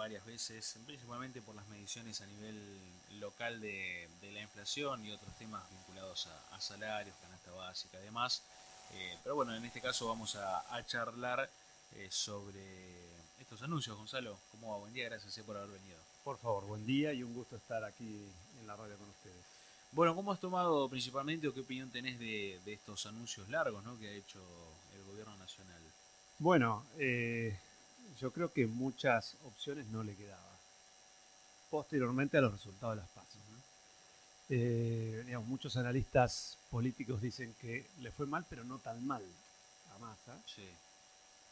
varias veces, principalmente por las mediciones a nivel local de la inflación y otros temas vinculados a salarios, canasta básica, además. Pero bueno, en este caso vamos a charlar sobre estos anuncios. Gonzalo, ¿cómo va? Buen día, gracias por haber venido. Por favor, buen día y un gusto estar aquí en la radio con ustedes. Bueno, ¿cómo has tomado principalmente o qué opinión tenés de estos anuncios largos, ¿no?, que ha hecho el gobierno nacional? Bueno, yo creo que muchas opciones no le quedaba posteriormente a los resultados de las PASO. Ujú. Digamos, muchos analistas políticos dicen que le fue mal, pero no tan mal a Massa, Sí.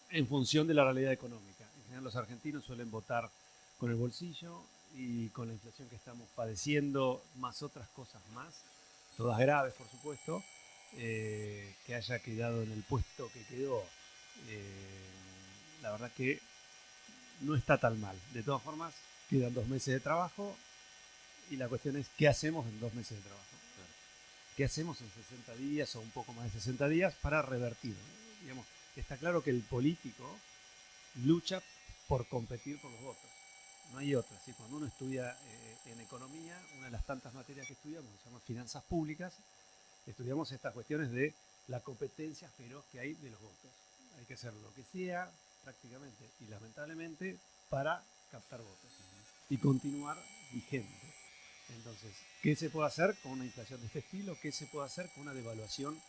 en función de la realidad económica. En general, los argentinos suelen votar con el bolsillo y con la inflación que estamos padeciendo, más otras cosas más, todas graves, por supuesto, que haya quedado en el puesto que quedó. eh, la verdad que no está tan mal. De todas formas, quedan 2 meses de trabajo y la cuestión es qué hacemos en 2 meses de trabajo. Claro. ¿Qué hacemos en 60 días o un poco más de 60 días para revertir? Digamos, está claro que el político lucha por competir por los votos. No hay otra. ¿Sí? Cuando uno estudia en economía, una de las tantas materias que estudiamos se llama finanzas públicas, estudiamos estas cuestiones de la competencia feroz que hay de los votos. Hay que hacer lo que sea, prácticamente y lamentablemente, para captar votos y continuar vigente. Entonces, ¿qué se puede hacer con una inflación de este estilo? ¿Qué se puede hacer con una devaluación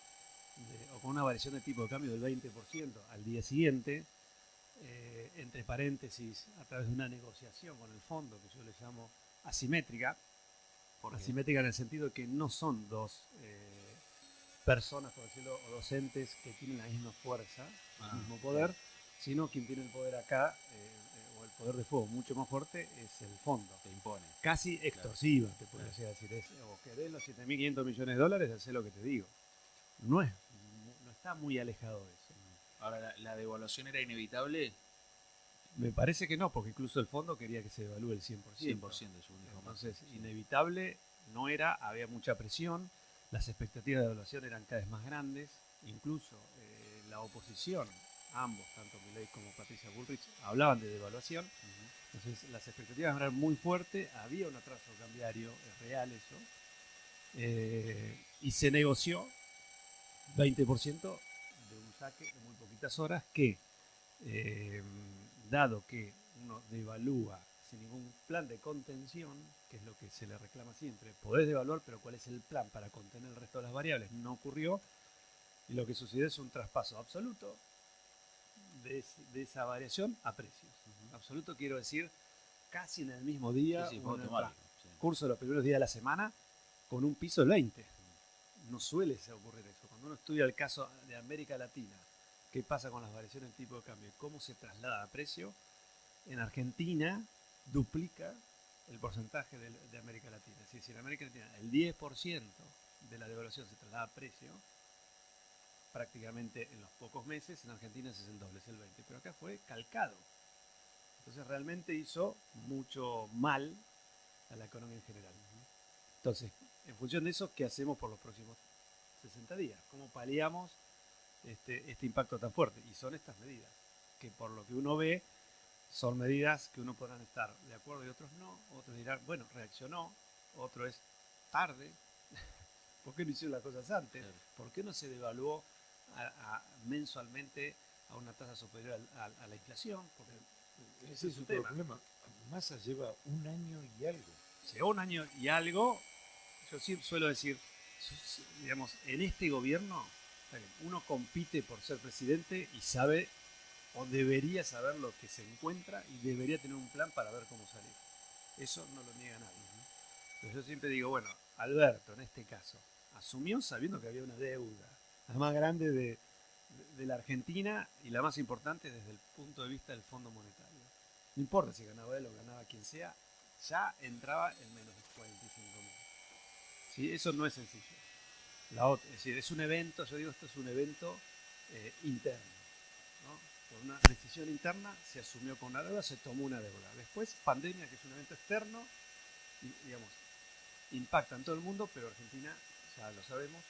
o con una variación de tipo de cambio del 20% al día siguiente? Entre paréntesis, a través de una negociación con el fondo, que yo le llamo asimétrica, ¿Por qué? asimétrica en el sentido de que no son dos personas, por decirlo, o dos entes que tienen la misma fuerza, el Ah, mismo bien. poder, sino quien tiene el poder acá, o el poder de fuego mucho más fuerte, es el fondo. Te impone, Casi claro, extorsiva, te podría claro. llegar a decir. O querés los 7.500 millones de dólares, hacé lo que te digo. No, no está muy alejado de eso. Ahora, ¿la devaluación era inevitable? Me parece que no, porque incluso el fondo quería que se devalúe el 100%. 100%, según dijo Massa. Entonces, Sí. inevitable no era, había mucha presión, las expectativas de evaluación eran cada vez más grandes, incluso la oposición, ambos, tanto Milei como Patricia Bullrich, hablaban de devaluación. Ujú. Entonces, las expectativas eran muy fuertes, había un atraso cambiario, es real eso, y se negoció 20% de un saque de muy poquitas horas que eh, dado que uno devalúa sin ningún plan de contención, que es lo que se le reclama siempre, podés devaluar, pero ¿cuál es el plan para contener el resto de las variables? No ocurrió, y lo que sucedió es un traspaso absoluto de esa variación a precios. Ujú. Absoluto quiero decir casi en el mismo Sí, día sí, o fue en el automático. Sí. transcurso de los primeros días de la semana con un piso del 20. No suele ocurrir eso. Cuando uno estudia el caso de América Latina, qué pasa con las variaciones del tipo de cambio, cómo se traslada a precio, en Argentina duplica el porcentaje de América Latina. Es decir, en América Latina el 10% de la devaluación se traslada a precio, prácticamente en los pocos meses, en Argentina es el doble, es el 20%. Pero acá fue calcado. Entonces realmente hizo mucho mal a la economía en general. Entonces, en función de eso, ¿qué hacemos por los próximos 60 días? ¿Cómo paliamos este impacto tan fuerte? Y son estas medidas, que por lo que uno ve, son medidas que uno podrán estar de acuerdo y otros no. Otros dirán, bueno, reaccionó. Otro es tarde. ¿Por qué no hicieron las cosas antes? Claro. ¿Por qué no se devaluó mensualmente a una tasa superior a la inflación? Porque ese Ese es es un su tema. problema. Massa lleva un año y algo. Llegó un año y algo. Yo sí suelo decir, digamos, en este gobierno, uno compite por ser presidente y sabe o debería saber lo que se encuentra y debería tener un plan para ver cómo salir. Eso no lo niega nadie. Pero yo siempre digo, bueno, Alberto en este caso, asumió sabiendo que había una deuda, la más grande de la Argentina y la más importante desde el punto de vista del Fondo Monetario. No importa si ganaba él o ganaba quien sea, ya entraba en menos de 45.000. ¿Sí? Eso no es sencillo. Es decir, es un evento, yo digo, esto es un evento interno. ¿No? Por una decisión interna se asumió con una deuda, se tomó una deuda. Después, pandemia, que es un evento externo, y, digamos, impacta en todo el mundo, pero Argentina, ya lo sabemos,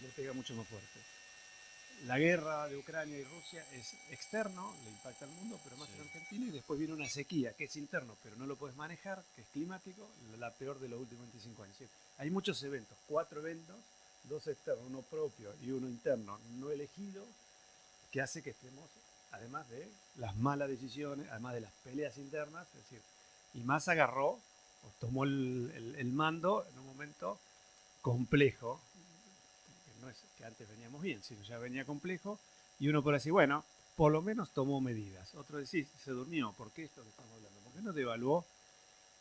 le pega mucho más fuerte. la guerra de Ucrania y Rusia es externo, le impacta al mundo, pero más Sí. en Argentina, y después viene una sequía que es interno, pero no lo puedes manejar, que es climático, la peor de los últimos 25 años. Hay muchos eventos, 4 eventos, 2 externos, uno propio y uno interno no elegido, que hace que estemos, además de las malas decisiones, además de las peleas internas, es decir, y Massa agarró o tomó el mando en un momento complejo, que no es que antes veníamos bien, sino ya venía complejo, y uno por así, bueno, por lo menos tomó medidas. Otro decís, se durmió, ¿por qué esto que estamos hablando? ¿Por qué no devaluó?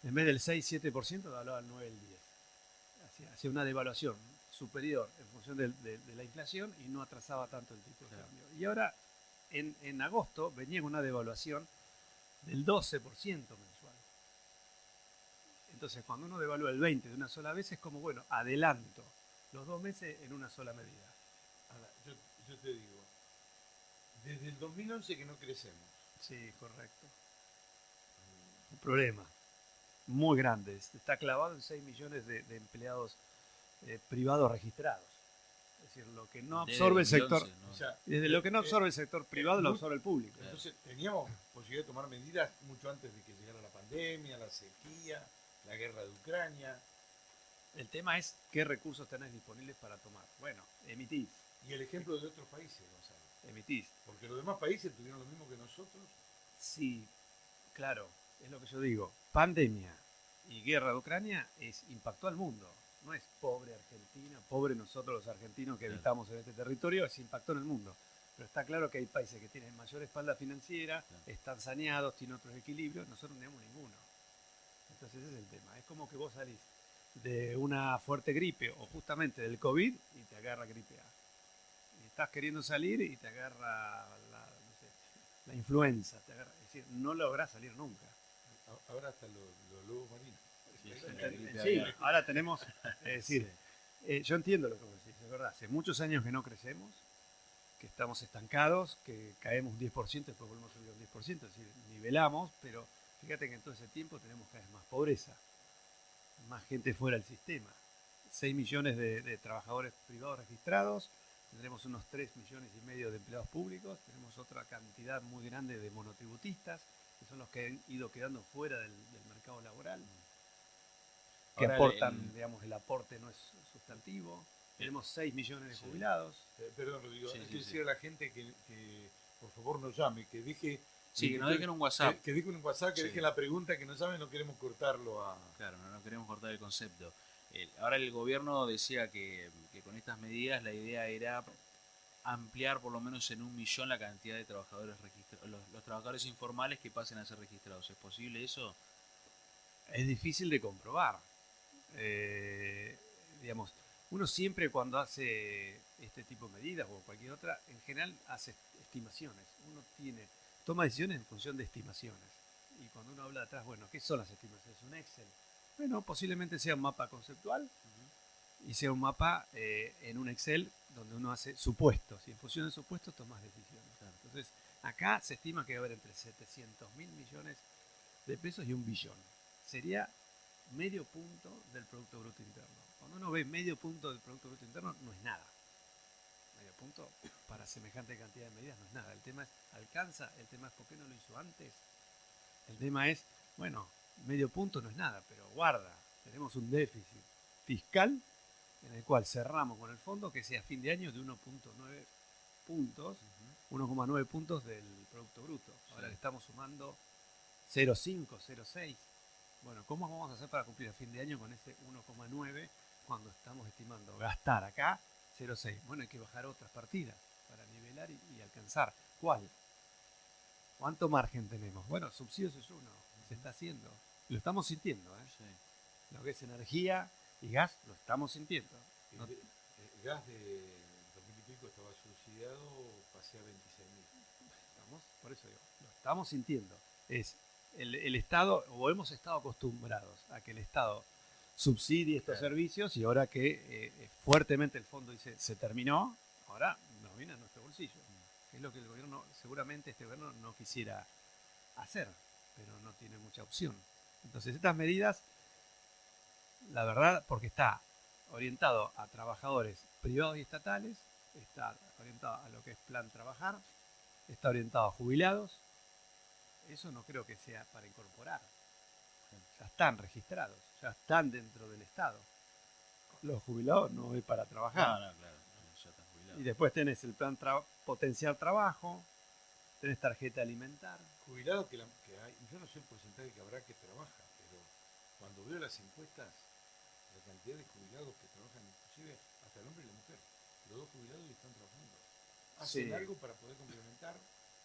En vez del 6-7%, devaluaba el 9 el 10. Hacía una devaluación superior en función de la inflación y no atrasaba tanto el tipo de cambio. Y ahora, en agosto, venía con una devaluación del 12% mensual. Entonces, cuando uno devalúa el 20 de una sola vez, es como, bueno, adelanto los 2 meses en una sola medida. Ahora, yo te digo, desde el 2011 que no crecemos. Sí, correcto. Un problema muy grande. Está clavado en 6 millones de empleados privados registrados. Es decir, lo que no absorbe el sector, ¿no? O sea, desde lo que no absorbe el sector privado, lo muy- absorbe el público. entonces teníamos posibilidad de tomar medidas mucho antes de que llegara la pandemia, la sequía, la guerra de Ucrania. El tema es qué recursos tenés disponibles para tomar. Bueno, emitís, Y el ejemplo de otros países, Gonzalo. emitís. Porque los demás países tuvieron lo mismo que nosotros. Sí, claro, es lo que yo digo. Pandemia y guerra de Ucrania impactó al mundo. No es pobre Argentina, pobre nosotros los argentinos que Claro. habitamos en este territorio, es impactó en el mundo. Pero está claro que hay países que tienen mayor espalda financiera, Claro. están saneados, tienen otros equilibrios, nosotros no tenemos ninguno. Entonces ese es el tema. Es como que vos salís de una fuerte gripe o justamente del COVID y te agarra gripe A. Y estás queriendo salir y te agarra no sé, la influenza. Es decir, no lográs salir nunca. Ahora hasta los lobos marinos. Sí, sí, Sí, la gripe Sí, aviar. ahora tenemos, es decir, Sí. yo entiendo lo que vos decís, es verdad. Hace muchos años que no crecemos, que estamos estancados, que caemos un 10%, después volvemos a subir un 10%, es decir, nivelamos, pero fíjate que en todo ese tiempo tenemos cada vez más pobreza, más gente fuera del sistema. 6 millones de trabajadores privados registrados, tendremos unos 3 millones y medio de empleados públicos, tenemos otra cantidad muy grande de monotributistas, que son los que han ido quedando fuera del mercado laboral, que Ahora aportan, digamos, el aporte no es sustantivo. Tenemos 6 millones de Sí. jubilados. Perdón, Rodrigo, Sí, hay sí, que sí. decir a la gente que por favor nos llame, que deje. Sí, que nos dejen un WhatsApp. Que dejen un WhatsApp, que Sí. dejen la pregunta, que no saben, no queremos cortarlo a. Claro, no queremos cortar el concepto. Ahora el gobierno decía que con estas medidas la idea era ampliar por lo menos en 1 millón la cantidad de trabajadores registrados, los trabajadores informales que pasen a ser registrados. ¿Es posible eso? Es difícil de comprobar. Digamos, uno siempre cuando hace este tipo de medidas o cualquier otra, en general hace estimaciones. Uno toma decisiones en función de estimaciones. Y cuando uno habla de atrás, bueno, ¿qué son las estimaciones? ¿Un Excel? Bueno, posiblemente sea un mapa conceptual y sea un mapa en un Excel donde uno hace supuestos. Y en función de supuestos tomas decisiones. Claro. Entonces, acá se estima que va a haber entre 700 mil millones de pesos y 1 billón. Sería medio punto del Producto Bruto Interno. Cuando uno ve medio punto del Producto Bruto Interno, no es nada. Medio punto para semejante cantidad de medidas no es nada. El tema es, ¿alcanza? El tema es, ¿por qué no lo hizo antes? El tema es, bueno, medio punto no es nada, pero guarda, tenemos un déficit fiscal en el cual cerramos con el fondo que sea a fin de año de 1.9 puntos, 1,9 puntos del Producto Bruto. Ahora le estamos sumando 0,5, 0,6. Bueno, ¿cómo vamos a hacer para cumplir a fin de año con ese 1,9 cuando estamos estimando gastar acá 0,6? Bueno, hay que bajar otras partidas para nivelar y alcanzar. ¿Cuál? ¿Cuánto margen tenemos? Bueno, subsidios es uno, se está haciendo. Lo estamos sintiendo, ¿eh? Sí. Lo que es energía y gas, lo estamos sintiendo. No- El gas de 2000 y pico estaba subsidiado, pasé a 26.000. por eso digo, lo estamos sintiendo. Es el Estado, o hemos estado acostumbrados a que el Estado subsidie estos Claro. servicios y ahora que fuertemente el fondo dice se terminó, ahora nos viene a nuestro bolsillo. Que es lo que el gobierno, seguramente este gobierno no quisiera hacer, pero no tiene mucha opción. Entonces estas medidas, la verdad, porque está orientado a trabajadores privados y estatales, está orientado a lo que es plan trabajar, está orientado a jubilados. Eso no creo que sea para incorporar. Ya están registrados, ya están dentro del Estado. Los jubilados no es para trabajar. No, claro, ya están jubilados. Y después tenés el plan potenciar trabajo, tenés tarjeta alimentar. Jubilados que hay, yo no sé el porcentaje que habrá que trabaja, pero cuando veo las encuestas, la cantidad de jubilados que trabajan, inclusive hasta el hombre y la mujer, los dos jubilados están trabajando. ¿Hacen Sí. algo para poder complementar?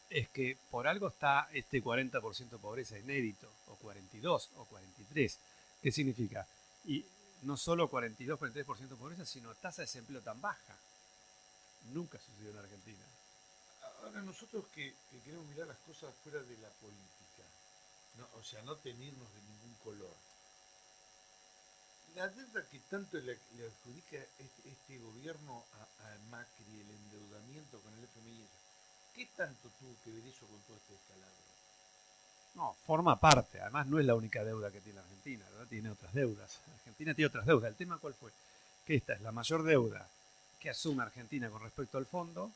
Es que por algo está este 40% de pobreza inédito, o 42, o 43. ¿Qué significa? Y no solo 42, 43% de pobreza, sino tasa de desempleo tan baja. Nunca sucedió en Argentina. Ahora nosotros que queremos mirar las cosas fuera de la política, no, o sea, no tenernos de ningún color. La deuda que tanto le adjudica este gobierno a Macri, el endeudamiento con el FMI, ¿qué tanto tuvo que ver eso con todo este escalado? No, forma parte. Además, no es la única deuda que tiene Argentina, ¿verdad? Tiene otras deudas. Argentina tiene otras deudas. ¿El tema cuál fue? Que esta es la mayor deuda que asume Argentina con respecto al fondo,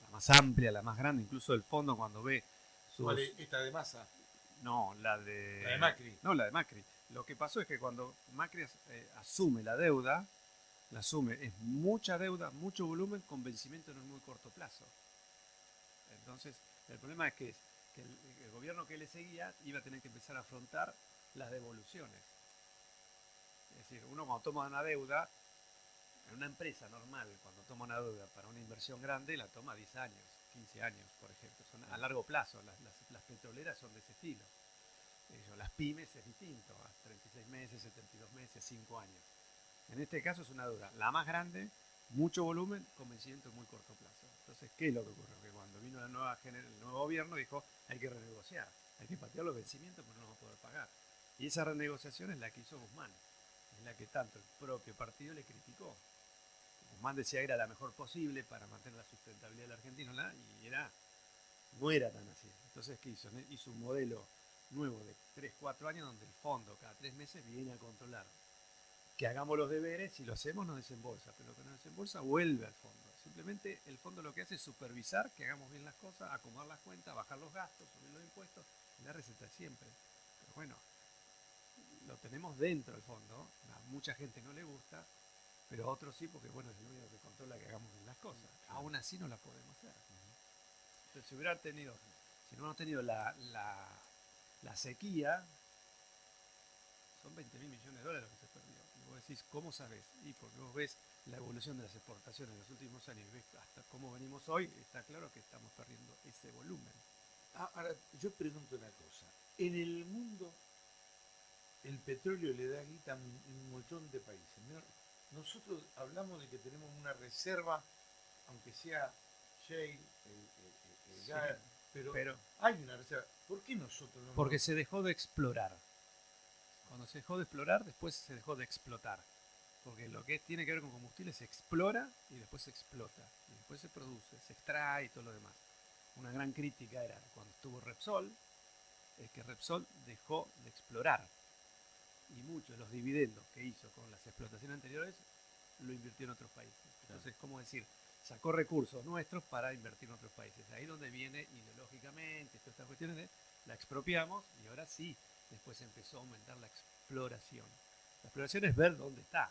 la más amplia, la más grande, incluso el fondo cuando ve sus... ¿Cuál es esta de Massa? No, la de... La de Macri. No, la de Macri. Lo que pasó es que cuando Macri asume la deuda, la asume, es mucha deuda, mucho volumen con vencimiento en un muy corto plazo. Entonces, el problema es que el gobierno que le seguía iba a tener que empezar a afrontar las devoluciones. Es decir, uno cuando toma una deuda, en una empresa normal, cuando toma una deuda para una inversión grande, la toma 10 años, 15 años, por ejemplo. Son a largo plazo, las petroleras son de ese estilo. Las pymes es distinto, a 36 meses, 72 meses, 5 años. En este caso es una deuda la más grande, mucho volumen, con vencimiento en muy corto plazo. Entonces, ¿qué es lo que ocurrió? Que cuando vino el nuevo gobierno dijo, hay que renegociar, hay que patear los vencimientos porque no vamos a poder pagar. Y esa renegociación es la que hizo Guzmán, es la que tanto el propio partido le criticó. Guzmán decía que era la mejor posible para mantener la sustentabilidad de la Argentina, y no era tan así. Entonces, ¿qué hizo? Hizo un modelo nuevo de 3, 4 años donde el fondo cada 3 meses viene a controlar que hagamos los deberes, si lo hacemos nos desembolsa, pero lo que no desembolsa vuelve al fondo. Simplemente el fondo lo que hace es supervisar que hagamos bien las cosas, acomodar las cuentas, bajar los gastos, subir los impuestos, la receta siempre. Pero bueno, lo tenemos dentro del fondo, a mucha gente no le gusta, pero a otros sí, porque bueno, es el único que controla que hagamos bien las cosas. Aún así no la podemos hacer. Entonces, si no hubiéramos tenido la sequía, son 20.000 millones de dólares lo que se perdió. Y vos decís, ¿cómo sabés? Y porque vos ves la evolución de las exportaciones en los últimos años y ves hasta cómo venimos hoy, está claro que estamos perdiendo ese volumen. Ahora, yo pregunto una cosa. En el mundo, el petróleo le da guita a un montón de países. Nosotros hablamos de que tenemos una reserva, aunque sea shale, el gas, pero hay una reserva. ¿Por qué nosotros no? Porque se dejó de explorar. Cuando se dejó de explorar, después se dejó de explotar. Porque lo que tiene que ver con combustible se explora y después se explota. Y después se produce, se extrae y todo lo demás. Una gran crítica era cuando estuvo Repsol, es que Repsol dejó de explorar. Y muchos de los dividendos que hizo con las explotaciones anteriores lo invirtió en otros países. Entonces, ¿cómo decir? Sacó recursos nuestros para invertir en otros países. Ahí es donde viene ideológicamente todas estas cuestiones de la expropiamos y ahora sí, después empezó a aumentar la exploración. La exploración es ver dónde está.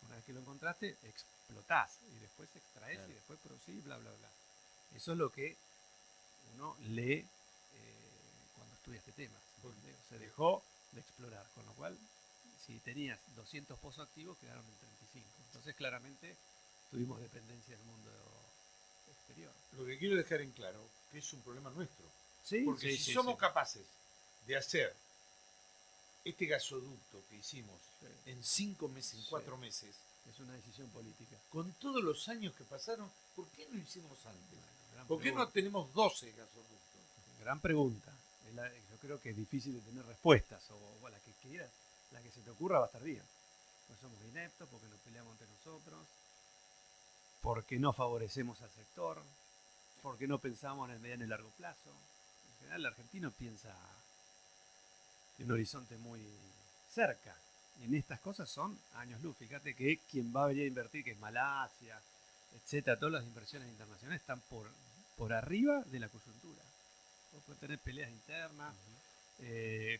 Una vez que lo encontraste, explotás y después extraes y después producís, bla, bla, bla. Eso es lo que uno lee cuando estudia este tema. Se dejó de explorar, con lo cual, si tenías 200 pozos activos, quedaron en 35. Entonces, claramente, tuvimos dependencia del mundo exterior. Lo que quiero dejar en claro que es un problema nuestro. Sí, porque sí, si sí, somos sí. capaces de hacer este gasoducto que hicimos en 5 meses, en 4 meses, es una decisión política. Con todos los años que pasaron, ¿por qué no lo hicimos antes? Bueno, ¿Por qué no tenemos 12 gasoductos? Gran pregunta. Yo creo que es difícil de tener respuestas, o la que quieras, la que se te ocurra va a estar bien. Pues somos ineptos, porque nos peleamos entre nosotros, porque no favorecemos al sector, porque no pensamos en el mediano y largo plazo. En general, el argentino piensa en un horizonte muy cerca. Y en estas cosas son años luz. Fíjate que quien va a venir a invertir, que es Malasia, etcétera, todas las inversiones internacionales están por arriba de la coyuntura. Vos podés tener peleas internas,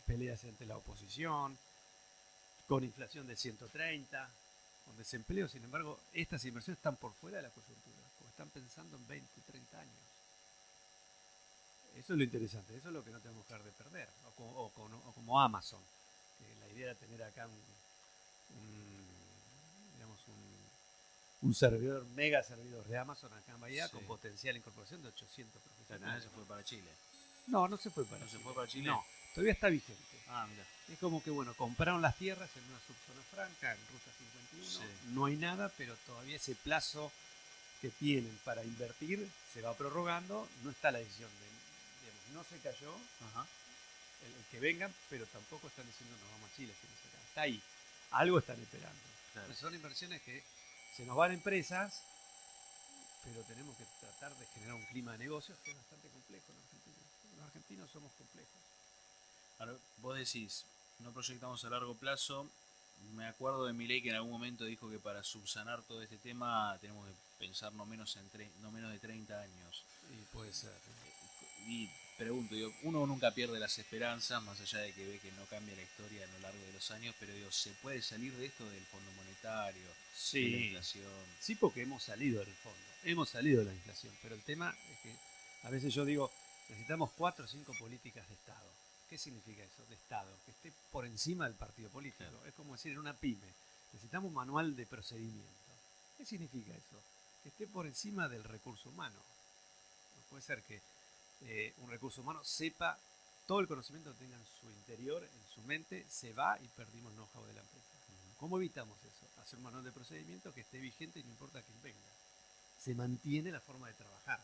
peleas entre la oposición, con inflación de 130, con desempleo. Sin embargo, estas inversiones están por fuera de la coyuntura, porque están pensando en 20, 30 años. Eso es lo interesante, eso es lo que no tenemos que dejar de perder. O como Amazon, que la idea era tener acá un servidor, mega servidor de Amazon acá en Bahía, Sí. con potencial de incorporación de 800 Al final profesionales. se fue para Chile. No se fue para ¿No se Chile. fue para Chile? No, todavía está vigente. Ah, mira. Es como que, bueno, compraron las tierras en una subzona franca, en Ruta 51. Sí. No hay nada, pero todavía ese plazo que tienen para invertir se va prorrogando. No está la decisión digamos, no se cayó Ajá. el que vengan, pero tampoco están diciendo nos vamos a Chile si no se cae. Está ahí. Algo están esperando. Claro. Entonces son inversiones que se nos van empresas, pero tenemos que tratar de generar un clima de negocios que es bastante complejo en Argentina. Los argentinos somos complejos. Ahora, vos decís, no proyectamos a largo plazo. Me acuerdo de Milei que en algún momento dijo que para subsanar todo este tema tenemos que pensar no menos de 30 años. Y puede ser. Y pregunto, digo, uno nunca pierde las esperanzas, más allá de que ve que no cambia la historia a lo largo de los años, pero digo, ¿se puede salir de esto del Fondo Monetario, de la Sí, inflación? sí, porque hemos salido del fondo, hemos salido de la inflación, pero el tema es que a veces yo digo, necesitamos 4 o 5 políticas de Estado. ¿Qué significa eso? De Estado, que esté por encima del partido político. Claro. Es como decir en una pyme, necesitamos un manual de procedimiento. ¿Qué significa eso? Que esté por encima del recurso humano. No puede ser que un recurso humano sepa todo el conocimiento que tenga en su interior, en su mente, se va y perdimos el know-how de la empresa. ¿Cómo evitamos eso? Hacer un manual de procedimiento que esté vigente y no importa quién venga. Se mantiene la forma de trabajar.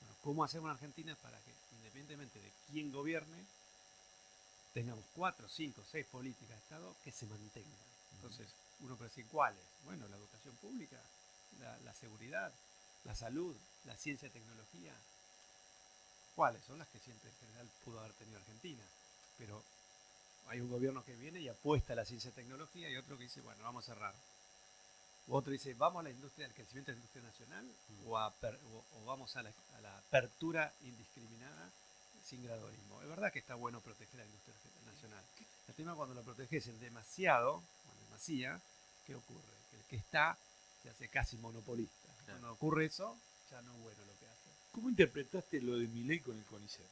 Bueno, ¿cómo hacemos en Argentina para que, independientemente de quién gobierne, tengamos 4, 5, 6 políticas de Estado que se mantengan? Entonces, uno puede decir, ¿cuáles? Bueno, la educación pública, la seguridad, la salud, la ciencia y tecnología. ¿Cuáles? Son las que siempre en general pudo haber tenido Argentina. Pero hay un gobierno que viene y apuesta a la ciencia y tecnología y otro que dice, bueno, vamos a cerrar. O otro dice, vamos a la industria, al crecimiento de la industria nacional o vamos a la apertura indiscriminada sin gradualismo. Es verdad que está bueno proteger a la industria nacional. El tema es cuando lo proteges en demasiado, en demasía, ¿qué ocurre? Que el que está se hace casi monopolista. Claro. Cuando ocurre eso, ya no es bueno lo que hace. ¿Cómo interpretaste lo de Milei con el CONICET?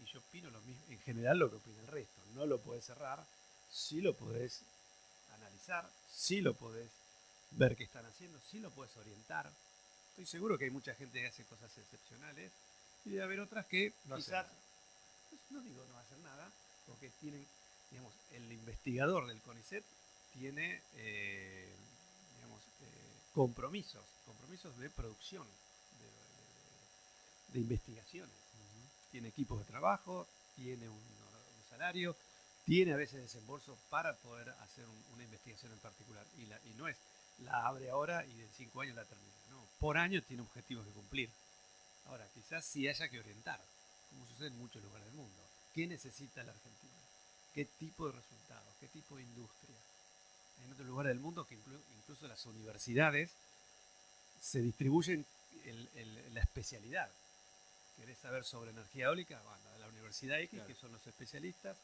Y yo opino lo mismo, en general lo que opina el resto. No lo podés cerrar, sí lo podés analizar, sí lo podés ver qué están haciendo, sí lo podés orientar. Estoy seguro que hay mucha gente que hace cosas excepcionales y debe haber otras que No hace quizás, nada. pues, no digo no hacer nada, porque tienen, digamos, el investigador del CONICET tiene, digamos, compromisos de producción, de investigaciones. Tiene equipos de trabajo, tiene un salario, tiene a veces desembolso para poder hacer una investigación en particular. Y no es la abre ahora y en 5 años la termina. No, por año tiene objetivos que cumplir. Ahora, quizás sí haya que orientar, como sucede en muchos lugares del mundo. ¿Qué necesita la Argentina? ¿Qué tipo de resultados? ¿Qué tipo de industria? En otros lugares del mundo que incluso las universidades se distribuyen la especialidad. ¿Querés saber sobre energía eólica? Bueno, a la Universidad X, Claro. que son los especialistas,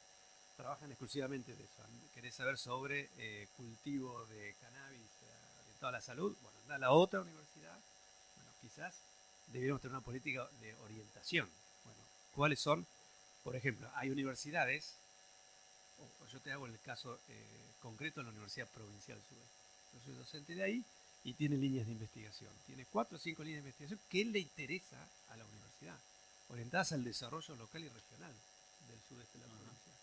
trabajan exclusivamente de eso. ¿Querés saber sobre cultivo de cannabis, de toda la salud? Bueno, anda a la otra universidad. Bueno, quizás debiéramos tener una política de orientación. Bueno, ¿cuáles son? Por ejemplo, hay universidades, o yo te hago el caso concreto en la Universidad Provincial Sudeste. Yo soy docente de ahí y tiene líneas de investigación. Tiene 4 o 5 líneas de investigación que le interesa a la universidad, orientadas al desarrollo local y regional del sudeste de la provincia.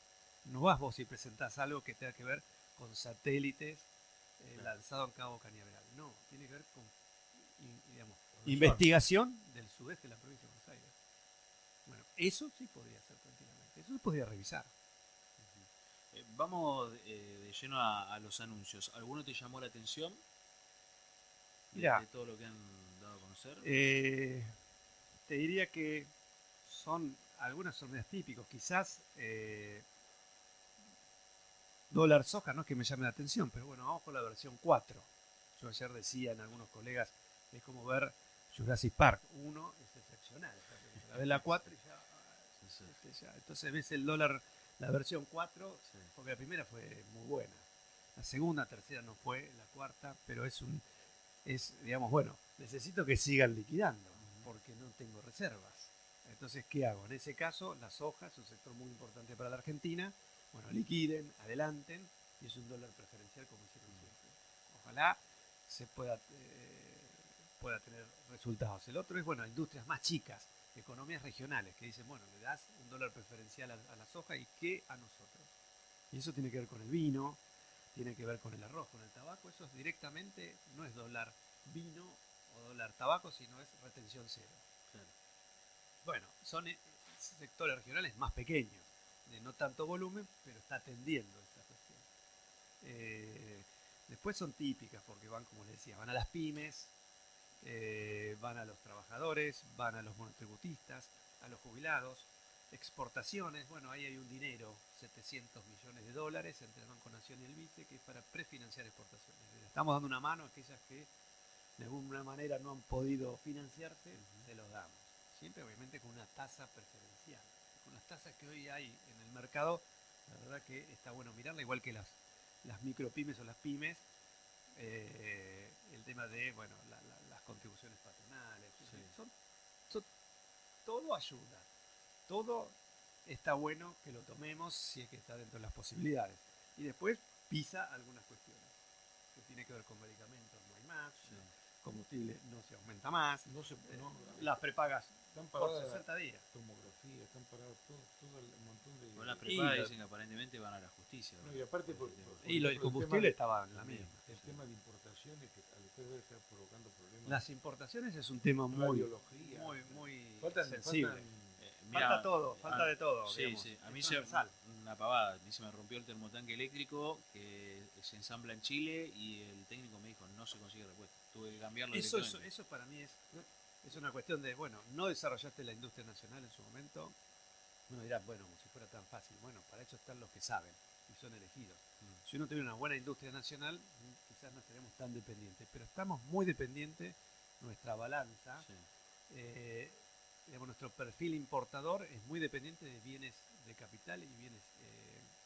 No vas vos y presentás algo que tenga que ver con satélites lanzados en Cabo Cañaveral. No, tiene que ver con digamos, investigación del sudeste de la provincia de Buenos Aires. Bueno, eso sí podría ser tranquilamente, eso se podría revisar. Vamos de lleno a los anuncios. ¿Alguno te llamó la atención Mirá. de todo lo que han dado a conocer? Te diría que algunas son medias típicos. Quizás dólar soja no es que me llame la atención, pero bueno, vamos con la versión 4. Yo ayer decía en algunos colegas, es como ver Jurassic Park. Uno es excepcional. La ves la 4 y ya, entonces ves el dólar, la versión 4, Sí. porque la primera fue muy buena. La segunda, tercera no fue, la cuarta, pero digamos, bueno, necesito que sigan liquidando, porque no tengo reservas. Entonces, ¿qué hago? En ese caso, la soja es un sector muy importante para la Argentina. Bueno, liquiden, adelanten, y es un dólar preferencial como hicieron siempre. Ojalá se pueda tener resultados. El otro es, bueno, industrias más chicas, economías regionales, que dicen, bueno, le das un dólar preferencial a la soja y ¿qué a nosotros? Y eso tiene que ver con el vino, tiene que ver con el arroz, con el tabaco. Eso es directamente, no es dólar vino o dólar tabaco, sino es retención cero. Claro. Bueno, son sectores regionales más pequeños, de no tanto volumen, pero está atendiendo esta cuestión. Después son típicas, porque van, como les decía, van a las pymes, van a los trabajadores, van a los monotributistas, a los jubilados, exportaciones. Bueno, ahí hay un dinero, 700 millones de dólares entre el Banco Nación y el BICE, que es para prefinanciar exportaciones. Le estamos dando una mano a aquellas que de alguna manera no han podido financiarse, se los damos. Siempre obviamente con una tasa preferencial. Con las tasas que hoy hay en el mercado, la verdad que está bueno mirarla, igual que las micropymes o las pymes, el tema de, bueno, las contribuciones patronales. Sí. Todo ayuda. Todo está bueno que lo tomemos si es que está dentro de las posibilidades. Y después pisa algunas cuestiones que tiene que ver con medicamentos, no hay más, Sí. combustible no se aumenta más, las prepagas están por paradas 60 días. tomografía, están parados todo el montón de... Con las Y prepagas lo- dicen que aparentemente van a la justicia. No, y aparte, por Y el ejemplo, combustible estaba en la también. misma. el tema de importaciones que a ustedes debe estar provocando problemas. Las importaciones es un tema muy, Radiología. muy Faltan- sensible. faltan- Falta todo, falta de todo. Sí, digamos. sí. A Es mí transversal. una pavada. A mí se me rompió el termotanque eléctrico que se ensambla en Chile y el técnico me dijo no se consigue repuesto. Tuve que cambiarlo directamente. Eso para mí es una cuestión de, bueno, no desarrollaste la industria nacional en su momento. Uno dirá, bueno, como si fuera tan fácil. Bueno, para eso están los que saben y son elegidos. Si uno tiene una buena industria nacional, quizás no estaremos tan dependientes, pero estamos muy dependientes, nuestra balanza, Sí. digamos, nuestro perfil importador es muy dependiente de bienes de capital y bienes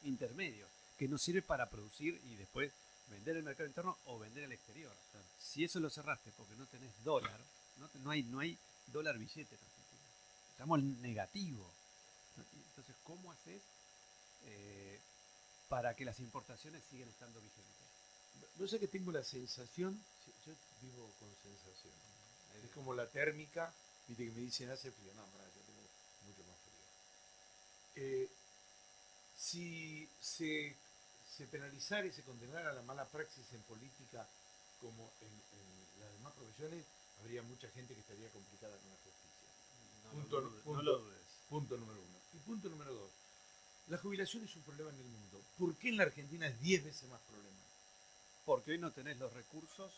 intermedios, que nos sirve para producir y después vender el mercado interno o vender al exterior. Claro. Si eso lo cerraste porque no tenés dólar, no hay dólar billete en Argentina. Estamos en negativo. Entonces, ¿cómo haces para que las importaciones sigan estando vigentes? No sé, que tengo la sensación, yo vivo con sensación, es como la térmica, viste que me dicen hace frío, no, pará, yo tengo mucho más frío. Si se penalizara y se condenara la mala praxis en política como en las demás profesiones, habría mucha gente que estaría complicada con la justicia. No lo dudes. Punto número uno. Y punto número dos, la jubilación es un problema en el mundo. ¿Por qué en la Argentina es 10 veces más problema? Porque hoy no tenés los recursos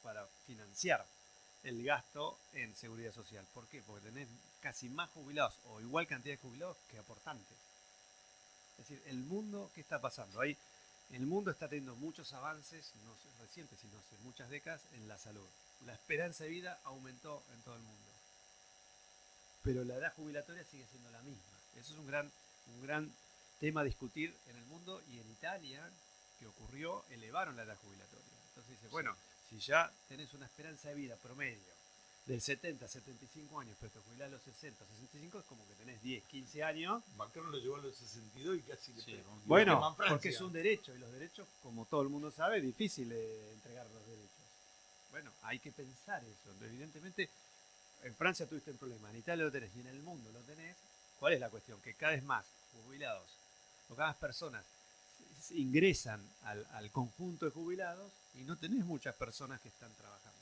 para financiar el gasto en seguridad social. ¿Por qué? Porque tenés casi más jubilados o igual cantidad de jubilados que aportantes. Es decir, el mundo, ¿qué está pasando? Ahí, el mundo está teniendo muchos avances, no recientes, sino hace muchas décadas, en la salud. La esperanza de vida aumentó en todo el mundo. Pero la edad jubilatoria sigue siendo la misma. Eso es un gran tema a discutir en el mundo, y en Italia, que ocurrió, elevaron la edad jubilatoria. Entonces dice, bueno, si ya tenés una esperanza de vida promedio del 70 a 75 años, pero te jubilás a los 60 a 65, es como que tenés 10, 15 años. Macron lo llevó a los 62 y casi le Sí, pegó. Bueno, porque es un derecho, y los derechos, como todo el mundo sabe, es difícil entregar los derechos. Bueno, hay que pensar eso. Evidentemente, en Francia tuviste un problema, en Italia lo tenés y en el mundo lo tenés. ¿Cuál es la cuestión? Que cada vez más jubilados o cada vez personas ingresan al conjunto de jubilados y no tenés muchas personas que están trabajando.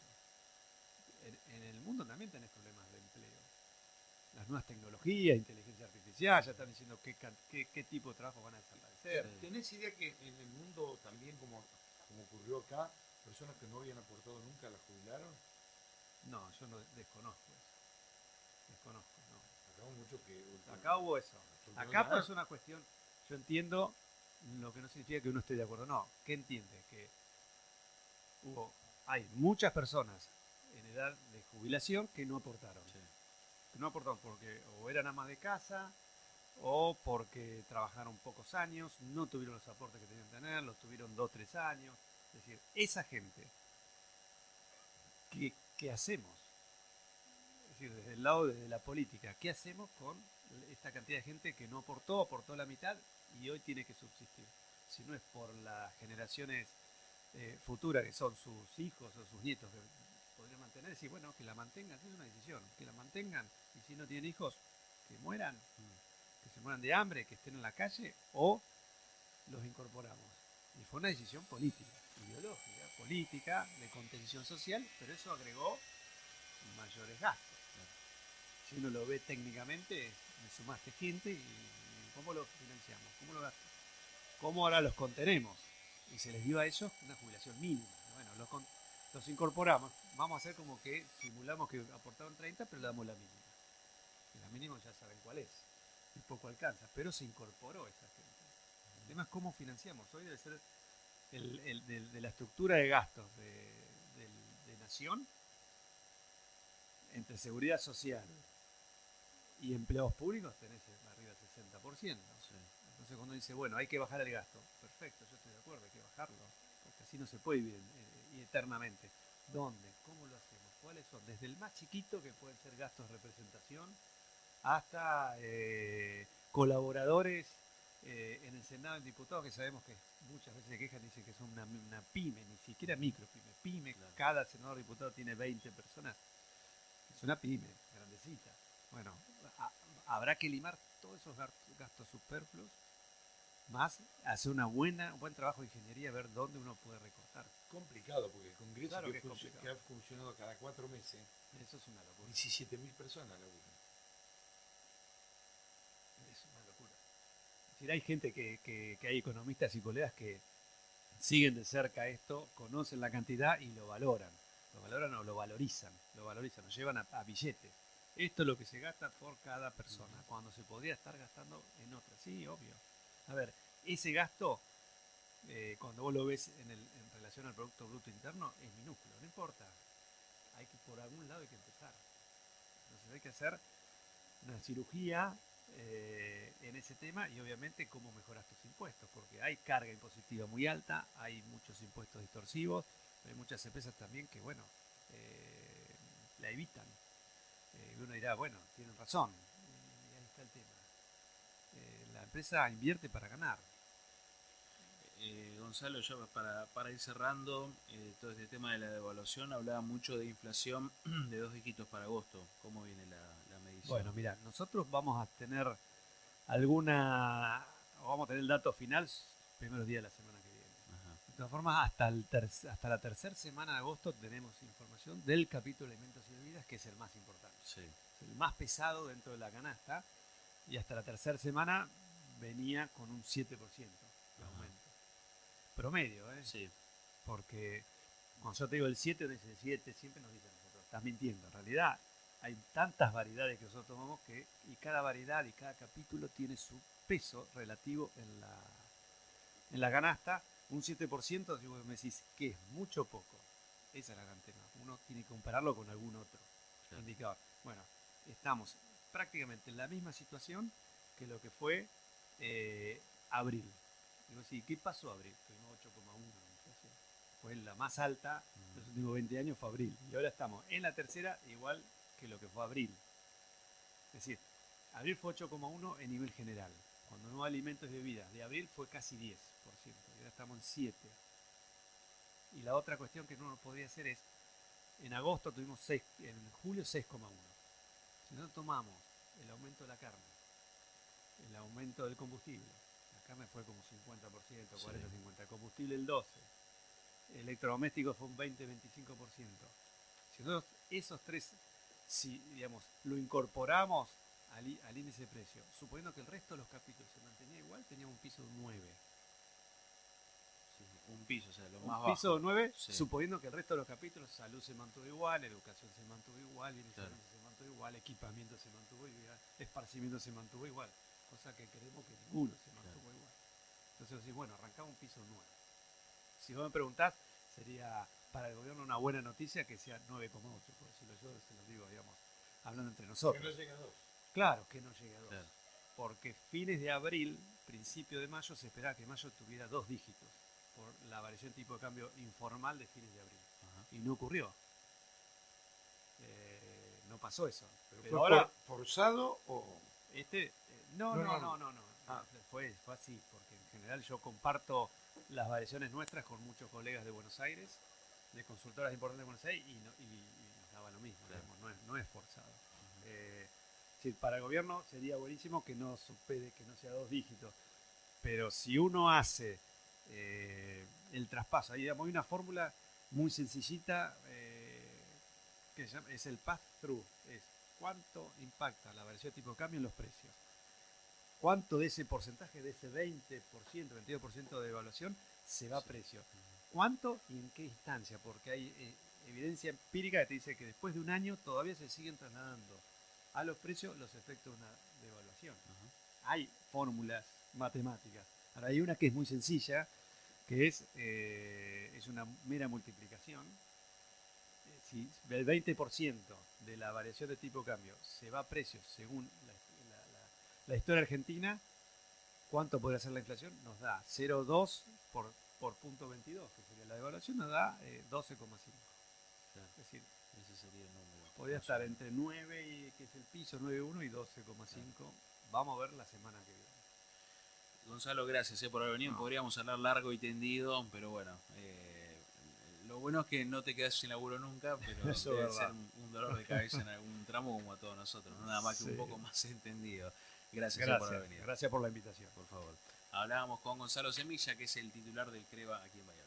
En el mundo también tenés problemas de empleo. Las nuevas tecnologías, inteligencia artificial, ya están diciendo qué tipo de trabajo van a desaparecer. ¿Tenés idea que en el mundo también, como ocurrió acá, personas que no habían aportado nunca las jubilaron? No, yo no desconozco eso. Desconozco, no. Acá hubo mucho que... Acá hubo eso. Acá pues es una cuestión, yo entiendo lo que no significa que uno esté de acuerdo. No, ¿qué entiende? Que hubo hay muchas personas en edad de jubilación que no aportaron. Sí. Que no aportaron porque o eran amas de casa o porque trabajaron pocos años, no tuvieron los aportes que tenían que tener, los tuvieron 2 3 años. Es decir, esa gente, ¿qué hacemos? Es decir, desde el lado de la política, ¿qué hacemos con esta cantidad de gente que no aportó la mitad y hoy tiene que subsistir? Si no es por las generaciones futuras, que son sus hijos o sus nietos, que podrían mantener, decir, bueno, que la mantengan, es una decisión, que la mantengan, y si no tienen hijos, que mueran, que se mueran de hambre, que estén en la calle, o los incorporamos. Y fue una decisión política, ideológica, política, de contención social, pero eso agregó mayores gastos. Si uno lo ve técnicamente, me sumaste gente y ¿cómo lo financiamos? ¿Cómo lo gastamos? ¿Cómo ahora los contenemos? Y se les dio a ellos una jubilación mínima. Bueno, los incorporamos. Vamos a hacer como que simulamos que aportaron 30, pero le damos la mínima. Y la mínima ya saben cuál es. Y poco alcanza, pero se incorporó esa gente. El tema es cómo financiamos. Hoy debe ser de la estructura de gastos de nación, entre seguridad social y empleados públicos tenés arriba del 60%. Sí. Entonces cuando dice, bueno, hay que bajar el gasto, perfecto, yo estoy de acuerdo, hay que bajarlo, porque así no se puede vivir eternamente. ¿Dónde? ¿Cómo lo hacemos? ¿Cuáles son? Desde el más chiquito, que pueden ser gastos de representación, hasta colaboradores en el Senado, en diputados, que sabemos que muchas veces se quejan y dicen que son una pyme, ni siquiera pyme, Claro. cada senador diputado tiene 20 personas, es una pyme, grandecita. Bueno, habrá que limar todos esos gastos superfluos, más hacer un buen trabajo de ingeniería, ver dónde uno puede recortar. Complicado, porque el Congreso Claro que, que es complicado. que ha funcionado cada 4 meses, Eso es una locura. 17.000 personas laburan. Es una locura. Es decir, hay gente que hay economistas y colegas que siguen de cerca esto, conocen la cantidad y lo valoran. Lo valoran o lo valorizan, lo llevan a billetes. Esto es lo que se gasta por cada persona, cuando se podría estar gastando en otra. Sí, obvio. A ver, ese gasto, cuando vos lo ves en relación al Producto Bruto Interno, es minúsculo, no importa. Por algún lado hay que empezar. Entonces hay que hacer una cirugía en ese tema y obviamente cómo mejorar tus impuestos, porque hay carga impositiva muy alta, hay muchos impuestos distorsivos, pero hay muchas empresas también que, bueno, la evitan. Uno dirá, bueno, tienen razón, y ahí está el tema. La empresa invierte para ganar. Gonzalo, yo para ir cerrando todo este tema de la devaluación, hablaba mucho de inflación de 2 dígitos para agosto. ¿Cómo viene la medición? Bueno, mira, nosotros vamos a tener vamos a tener el dato final primeros días de la semana que viene. Ajá. De todas formas, hasta la tercera semana de agosto tenemos información del capítulo de alimentos y bebidas, que es el más importante. Sí. Es el más pesado dentro de la canasta, y hasta la tercera semana venía con un 7% de aumento. Promedio, ¿eh? Sí. Porque cuando yo te digo el 7, uno dice el 7, siempre nos dicen nosotros, estás mintiendo. En realidad hay tantas variedades que nosotros tomamos y cada variedad y cada capítulo tiene su peso relativo en la canasta. Un 7%, si vos me decís que es mucho o poco, esa es la gran tema. Uno tiene que compararlo con algún otro indicador. Bueno, estamos prácticamente en la misma situación que lo que fue abril. Digo, sí, ¿qué pasó abril? Tuvimos 8,1 de inflación. Fue la más alta de los últimos 20 años, fue abril. Y ahora estamos en la tercera, igual que lo que fue abril. Es decir, abril fue 8,1 en nivel general. Cuando no alimentos y bebidas, de abril fue casi 10%. Y ahora estamos en 7. Y la otra cuestión que no podría hacer es, en agosto tuvimos 6, en julio 6,1. Si no tomamos el aumento de la carne, el aumento del combustible, la carne fue como 50%, 40-50%, el combustible el 12%, electrodomésticos fue un 20-25%. Si nosotros esos tres, si digamos, lo incorporamos al índice de precio, suponiendo que el resto de los capítulos se mantenía igual, teníamos un piso de 9. Sí, un piso, o sea, lo Un más bajo. piso de 9, Sí. suponiendo que el resto de los capítulos, salud se mantuvo igual, educación se mantuvo igual, bienes Claro. se mantuvo igual, equipamiento se mantuvo igual, esparcimiento se mantuvo igual, cosa que creemos que ninguno se mantuvo igual. Entonces decís, bueno, arrancamos un piso 9. Si vos me preguntás, sería para el gobierno una buena noticia que sea 9,8, por decirlo yo, se lo digo, digamos, hablando entre Que nosotros. no llega a 2. Claro que no llegue a 2. Claro. Porque fines de abril, principio de mayo, se esperaba que mayo tuviera 2 dígitos por la variación tipo de cambio informal de fines de abril. Ajá. Y no ocurrió. No pasó eso. ¿Pero Pero fue ahora, forzado o...? no. Ah. Fue así, porque en general yo comparto las variaciones nuestras con muchos colegas de Buenos Aires, de consultoras importantes de Buenos Aires, y nos daba lo mismo, Claro. digamos, no es forzado. Sí, para el gobierno sería buenísimo que no supere, que no sea 2 dígitos, pero si uno hace el traspaso, ahí digamos, hay una fórmula muy sencillita que es el pass-through, es cuánto impacta la variación de tipo de cambio en los precios. ¿Cuánto de ese porcentaje, de ese 20%, 22% de devaluación, se va a precio? ¿Cuánto y en qué instancia? Porque hay evidencia empírica que te dice que después de un año todavía se siguen trasladando a los precios los efectos de una devaluación. Hay fórmulas matemáticas. Ahora hay una que es muy sencilla, que es una mera multiplicación. Si el 20% de la variación de tipo de cambio se va a precios según la historia argentina, ¿cuánto podría ser la inflación? Nos da 0,2 por punto 22, que sería la devaluación, nos da 12,5. Claro. Es decir, Ese sería el número. podría Más estar o menos. entre 9, que es el piso, 9,1 y 12,5. Vamos a ver la semana que viene. Gonzalo, gracias por haber venido. No. Podríamos hablar largo y tendido, pero bueno. Lo bueno es que no te quedas sin laburo nunca, pero Eso es debe verdad. ser un dolor de cabeza en algún tramo como a todos nosotros, ¿no? Nada más que un Sí. poco más entendido. Gracias, por haber venido. Gracias por la invitación. Por favor. Hablábamos con Gonzalo Semilla, que es el titular del CREVA aquí en Bahía.